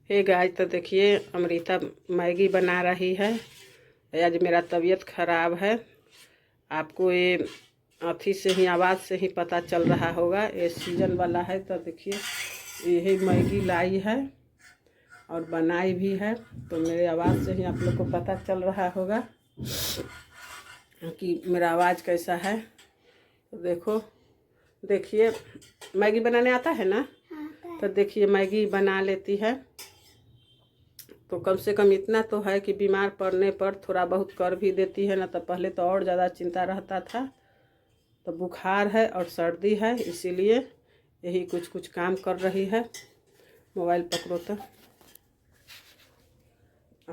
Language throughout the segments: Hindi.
हे गाइस, तो देखिए अमृता मैगी बना रही है। आज मेरा तबीयत ख़राब है। आपको ये अथी से ही आवाज़ से ही पता चल रहा होगा, ये सीजन वाला है। तो देखिए यही मैगी लाई है और बनाई भी है, तो मेरे आवाज़ से ही आप लोग को पता चल रहा होगा कि मेरा आवाज़ कैसा है। तो देखिए मैगी बनाने आता है ना, तो देखिए मैगी बना लेती है। तो कम से कम इतना तो है कि बीमार पड़ने पर थोड़ा बहुत कर भी देती है ना। तो पहले तो और ज़्यादा चिंता रहता था। तो बुखार है और सर्दी है, इसीलिए यही कुछ काम कर रही है। मोबाइल पकड़ो तो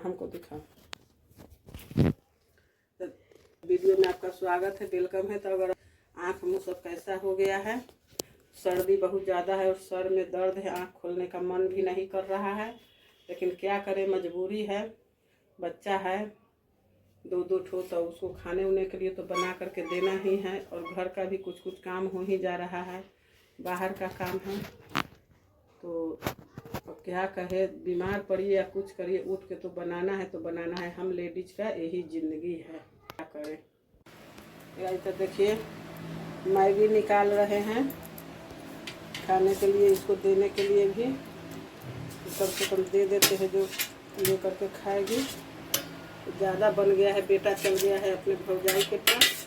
हमको दिखाओ। तो वीडियो में आपका स्वागत है, वेलकम है। तो अगर आँख मुँह सब कैसा हो गया है, सर्दी बहुत ज़्यादा है और सर में दर्द है, आँख खोलने का मन भी नहीं कर रहा है, लेकिन क्या करें, मजबूरी है। बच्चा है दो ठो, तो उसको खाने उने के लिए तो बना करके देना ही है। और घर का भी कुछ काम हो ही जा रहा है, बाहर का काम है। तो क्या कहे, बीमार पड़िए या कुछ करिए, उठ के तो बनाना है, तो बनाना है। हम लेडीज का यही ज़िंदगी है, क्या करें। तो देखिए मैगी निकाल रहे हैं खाने के लिए, इसको देने के लिए भी कम से कम दे देते हैं जो ले करके खाएगी। ज़्यादा बन गया है, बेटा चल गया है अपने भौजाई के पास,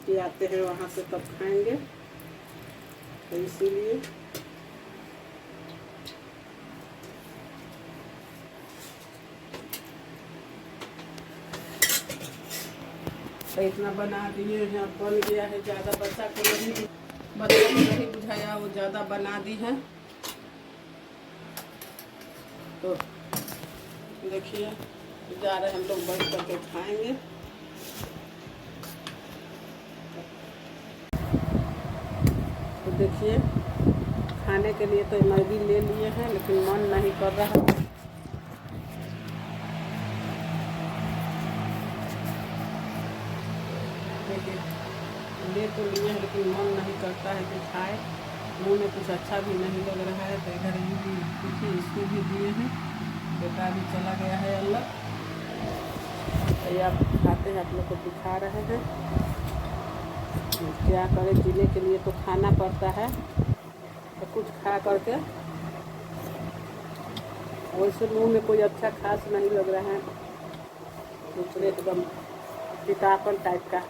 कि आते हैं वहाँ से तब खाएंगे, तो इसीलिए तो इतना बना दिए हैं। बन गया है, ज़्यादा बच्चा को नहीं बुझाया, वो ज़्यादा बना दी है। तो देखिए जा रहे हम लोग बैठ करके खाएंगे। तो देखिए खाने के लिए तो मैगी ले लिए हैं, लेकिन मन नहीं कर रहा। देखिए ले तो लिए हैं, लेकिन मन नहीं करता है कि खाए। मुँह में कुछ अच्छा भी नहीं लग रहा है। तो इधर ये भी देखिए, इसको भी दिए हैं, बेटा भी चला गया है अलग। ये आप खाते हैं, आप लोग को दिखा रहे हैं। क्या करें, जीने के लिए तो खाना पड़ता है। तो कुछ खा करके वैसे मुँह में कोई अच्छा खास नहीं लग रहा है, दूसरे एकदम पितापन टाइप का।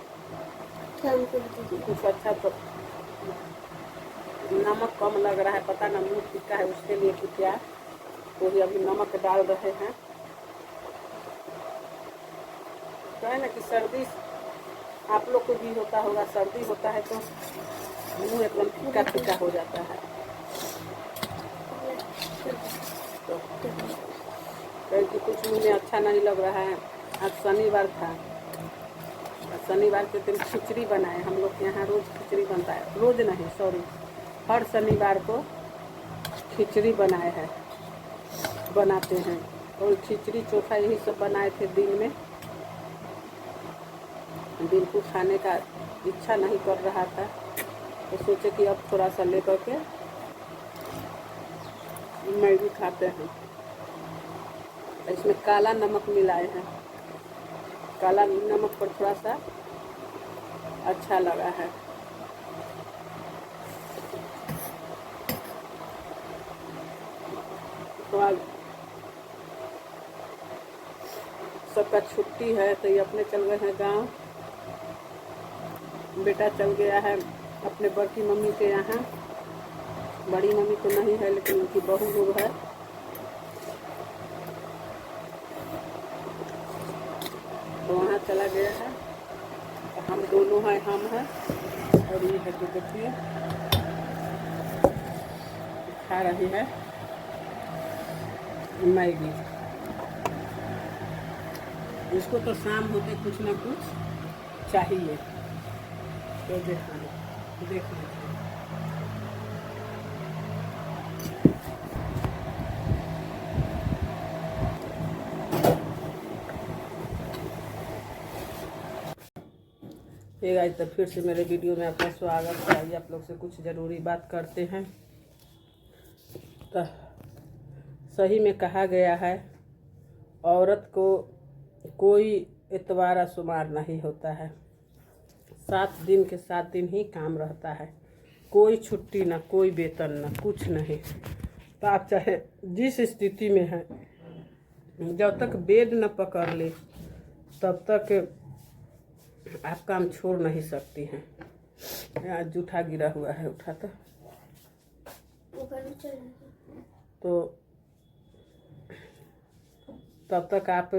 कुछ अच्छा तो नमक कम लग रहा है, पता ना मुँह फीका है उसके लिए कि क्या। तो भी अभी नमक डाल रहे हैं। तो है ना कि सर्दी आप लोग को भी होता होगा, सर्दी होता है तो मुँह एकदम फीका फीका हो जाता है। तो क्योंकि कुछ मुँह में अच्छा नहीं लग रहा है। आज शनिवार था, शनिवार के दिन खिचड़ी बनाए। हम लोग के यहाँ रोज़ खिचड़ी बनता है, रोज़ नहीं सॉरी, हर शनिवार को खिचड़ी बनाते हैं। और खिचड़ी चोखा यही सब बनाए थे दिन में। दिन को खाने का इच्छा नहीं कर रहा था, तो सोचे कि अब थोड़ा सा ले करके मैगी खाते हैं। इसमें काला नमक मिलाए हैं, काला नमक पर थोड़ा सा अच्छा लगा है। तो आज सबका छुट्टी है, तो ये अपने चल गए हैं गांव। बेटा चल गया है अपने बड़की मम्मी के यहाँ। बड़ी मम्मी तो नहीं है, लेकिन उनकी बहू लोग है, तो वहाँ चला गया है। तो हम दोनों हैं, हम हैं और ये है जो देखिए खा रही है मैगी। इसको तो शाम होते कुछ ना कुछ चाहिए, तो देखना। ये गाइस, तो फिर से मेरे वीडियो में आपका स्वागत है। आइए आप लोग से कुछ ज़रूरी बात करते हैं। तो सही में कहा गया है, औरत को कोई इतवार शुमार नहीं होता है। 7 दिन के 7 दिन ही काम रहता है, कोई छुट्टी ना, कोई वेतन ना, कुछ नहीं। तो आप चाहे जिस स्थिति में हैं, जब तक बेड न पकड़ ले तब तक आप काम छोड़ नहीं सकती हैं। यहाँ जूठा गिरा हुआ है, उठा तो तब तक आप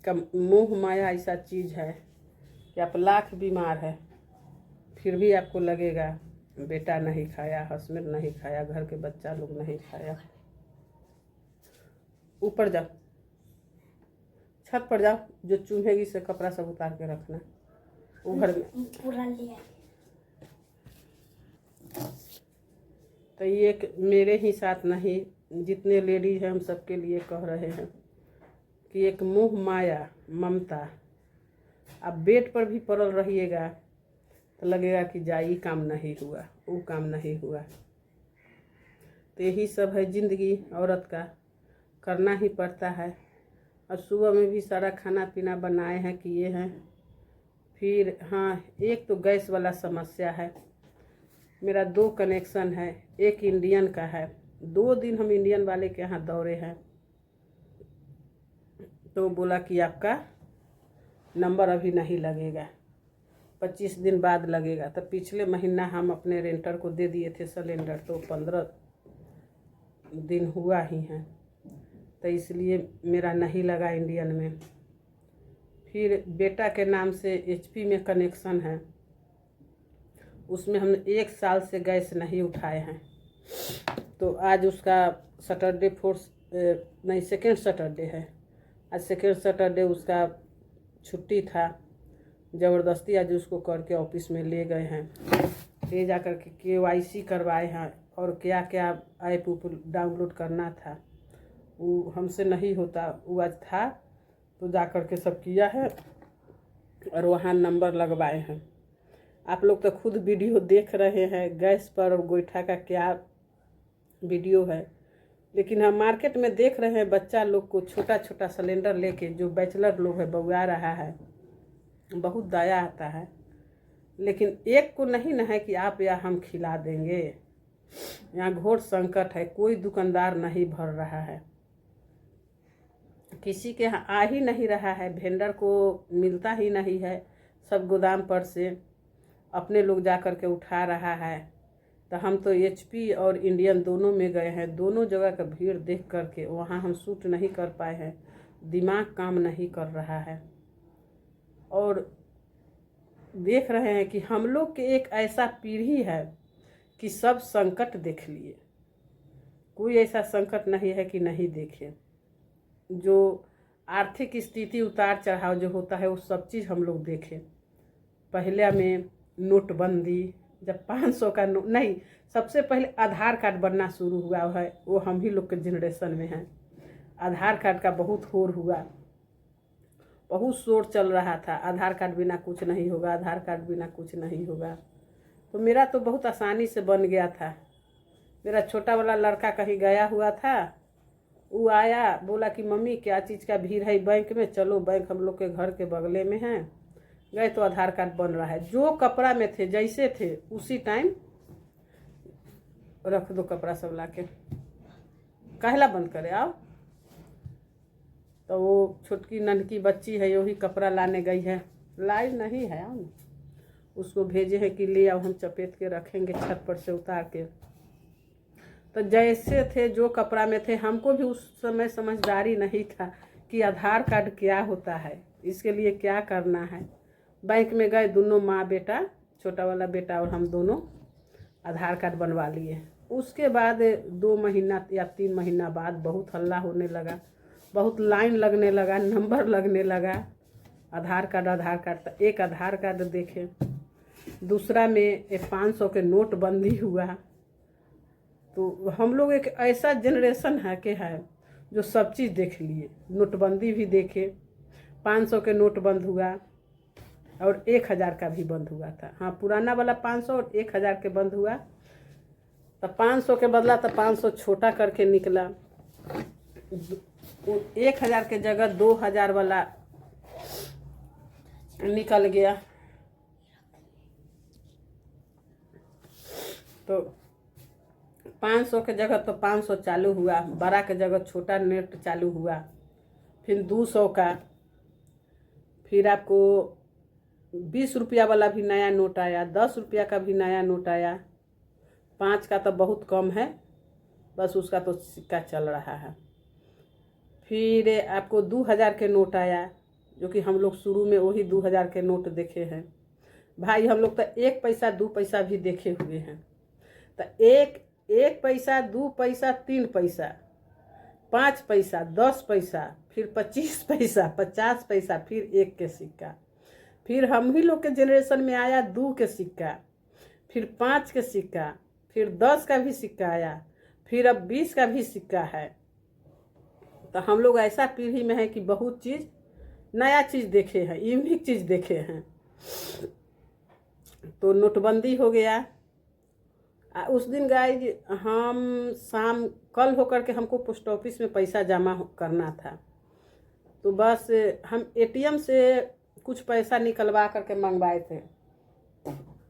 का मोह माया ऐसा चीज़ है कि आप लाख बीमार है फिर भी आपको लगेगा बेटा नहीं खाया, हस्बैंड नहीं खाया, घर के बच्चा लोग नहीं खाया। ऊपर जाओ, छत पर जाओ, जो चूहेगी से कपड़ा सब उतार के रखना वो घर में पूरा लिया। तो ये मेरे ही साथ नहीं, जितने लेडीज हैं हम सबके लिए कह रहे हैं कि एक मोह माया ममता, आप बेड पर भी पड़ल रहिएगा तो लगेगा कि जाई काम नहीं हुआ, वो काम नहीं हुआ। तो यही सब है जिंदगी औरत का, करना ही पड़ता है। और सुबह में भी सारा खाना पीना बनाए हैं, किए हैं। फिर हाँ, एक तो गैस वाला समस्या है। मेरा 2 कनेक्शन है, एक इंडियन का है। 2 दिन हम इंडियन वाले के यहाँ दौड़े हैं तो बोला कि आपका नंबर अभी नहीं लगेगा, 25 दिन बाद लगेगा। तो पिछले महीना हम अपने रेंटर को दे दिए थे सिलेंडर, तो 15 दिन हुआ ही है, तो इसलिए मेरा नहीं लगा इंडियन में। फिर बेटा के नाम से एचपी में कनेक्शन है, उसमें हम 1 साल से गैस नहीं उठाए हैं। तो आज उसका सैटरडे सेकेंड सैटरडे है, आज सेकेंड सैटरडे उसका छुट्टी था। ज़बरदस्ती आज उसको करके ऑफिस में ले गए हैं, ले जा कर के KYC करवाए हैं और क्या क्या ऐप डाउनलोड करना था वो हमसे नहीं होता, वो आज था तो जा कर के सब किया है और वहाँ नंबर लगवाए हैं। आप लोग तो खुद वीडियो देख रहे हैं गैस पर और गोईठा का क्या वीडियो है, लेकिन हम मार्केट में देख रहे हैं बच्चा लोग को छोटा छोटा सिलेंडर लेके, जो बैचलर लोग है बउआ रहा है, बहुत दया आता है। लेकिन एक को नहीं ना है कि आप या हम खिला देंगे। यहाँ घोर संकट है, कोई दुकानदार नहीं भर रहा है, किसी के यहाँ आ ही नहीं रहा है, वेंडर को मिलता ही नहीं है। सब गोदाम पर से अपने लोग जा कर के उठा रहा है। तो हम तो एचपी और इंडियन दोनों में गए हैं, दोनों जगह का भीड़ देख कर के वहाँ हम शूट नहीं कर पाए हैं, दिमाग काम नहीं कर रहा है। और देख रहे हैं कि हम लोग के एक ऐसा पीढ़ी है कि सब संकट देख लिए, कोई ऐसा संकट नहीं है कि नहीं देखे। जो आर्थिक स्थिति उतार चढ़ाव जो होता है वो सब चीज़ हम लोग देखें। पहले में नोटबंदी, जब 500 का नोट नहीं, सबसे पहले आधार कार्ड बनना शुरू हुआ है, वो हम ही लोग के जनरेशन में है। आधार कार्ड का बहुत होड़ हुआ, बहुत शोर चल रहा था, आधार कार्ड बिना कुछ नहीं होगा, आधार कार्ड बिना कुछ नहीं होगा। तो मेरा तो बहुत आसानी से बन गया था। मेरा छोटा वाला लड़का कहीं गया हुआ था, वो आया, बोला कि मम्मी क्या चीज़ का भीड़ है बैंक में, चलो बैंक हम लोग के घर के बगले में है। गए तो आधार कार्ड बन रहा है, जो कपड़ा में थे जैसे थे उसी टाइम रख दो कपड़ा सब लाके, काहला बंद करे आओ। तो वो छोटकी नन्हकी बच्ची है, वही कपड़ा लाने गई है, लाई नहीं है, आओ ना, उसको भेजे हैं कि ले आओ, हम चपेट के रखेंगे छत पर से उतार के। तो जैसे थे जो कपड़ा में थे, हमको भी उस समय समझदारी नहीं था कि आधार कार्ड क्या होता है, इसके लिए क्या करना है। बैंक में गए, दोनों माँ बेटा, छोटा वाला बेटा और हम दोनों आधार कार्ड बनवा लिए। उसके बाद 2 महीना या 3 महीना बाद बहुत हल्ला होने लगा, बहुत लाइन लगने लगा, नंबर लगने लगा। आधार कार्ड तो एक आधार कार्ड देखे, दूसरा में 500 के नोट बंदी हुआ। तो हम लोग एक ऐसा जनरेशन है कि है जो सब चीज़ देख लिए, नोटबंदी भी देखे, 500 के नोट बंद हुआ और 1000 का भी बंद हुआ था। हाँ, पुराना वाला 500 और 1000 के बंद हुआ। तो 500 के बदला तो 500 छोटा करके निकला, 1000 के जगह 2000 वाला निकल गया। तो 500 के जगह तो 500 चालू हुआ, बड़ा के जगह छोटा नोट चालू हुआ। फिर 200 का, फिर आपको 20 रुपया वाला भी नया नोट आया, 10 रुपया का भी नया नोट आया। 5 का तो बहुत कम है, बस उसका तो सिक्का चल रहा है। फिर आपको 2000 के नोट आया, जो कि हम लोग शुरू में वही 2000 के नोट देखे हैं भाई। हम लोग तो 1 पैसा 2 पैसा भी देखे हुए हैं। तो 1 पैसा 2 पैसा 3 पैसा 5 पैसा 10 पैसा, फिर 25 पैसा 50 पैसा, फिर 1 के सिक्का। फिर हम ही लोग के जनरेशन में आया 2 के सिक्का, फिर 5 के सिक्का, फिर 10 का भी सिक्का आया, फिर अब 20 का भी सिक्का है। तो हम लोग ऐसा पीढ़ी में है कि बहुत चीज़ नया चीज़ देखे हैं, यूनिक चीज़ देखे हैं। तो नोटबंदी हो गया। उस दिन गाइज हम शाम कल होकर के हमको पोस्ट ऑफिस में पैसा जमा करना था। तो बस हम एटीएम से कुछ पैसा निकलवा करके मंगवाए थे।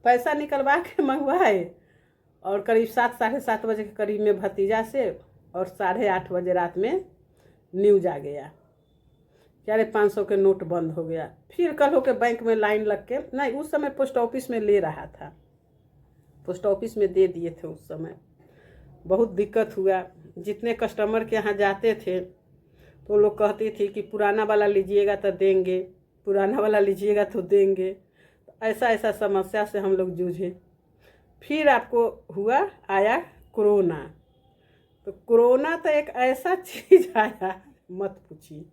पैसा निकलवा के मंगवाए और करीब 7 साढ़े 7 बजे के करीब में भतीजा से, और 8:30 बजे रात में न्यूज आ गया कि अरे 500 के नोट बंद हो गया। फिर कल होके बैंक में लाइन लग के, नहीं उस समय पोस्ट ऑफिस में ले रहा था, पोस्ट ऑफिस में दे दिए थे। उस समय बहुत दिक्कत हुआ। जितने कस्टमर के यहाँ जाते थे तो लोग कहते थे कि पुराना वाला लीजिएगा तो देंगे, पुराना वाला लीजिएगा तो देंगे। तो ऐसा ऐसा समस्या से हम लोग जूझे। फिर आपको हुआ आया कोरोना। तो कोरोना तो एक ऐसा चीज़ आया मत पूछिए।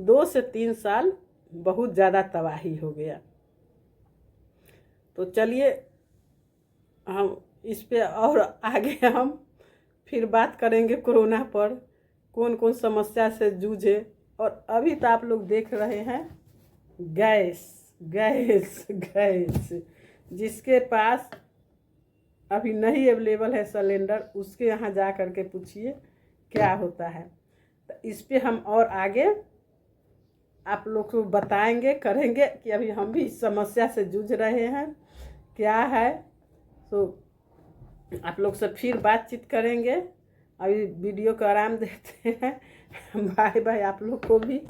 2 से 3 साल बहुत ज़्यादा तबाही हो गया। तो चलिए हम इस पे और आगे हम फिर बात करेंगे कोरोना पर, कौन कौन समस्या से जूझे। और अभी तो आप लोग देख रहे हैं गैस गैस गैस, जिसके पास अभी नहीं अवेलेबल है सिलेंडर, उसके यहाँ जा कर के पूछिए क्या होता है। तो इस पे हम और आगे आप लोग को बताएंगे, करेंगे कि अभी हम भी इस समस्या से जूझ रहे हैं क्या है। तो आप लोग से फिर बातचीत करेंगे। अभी वीडियो को आराम देते हैं। बाय बाय आप लोग को भी।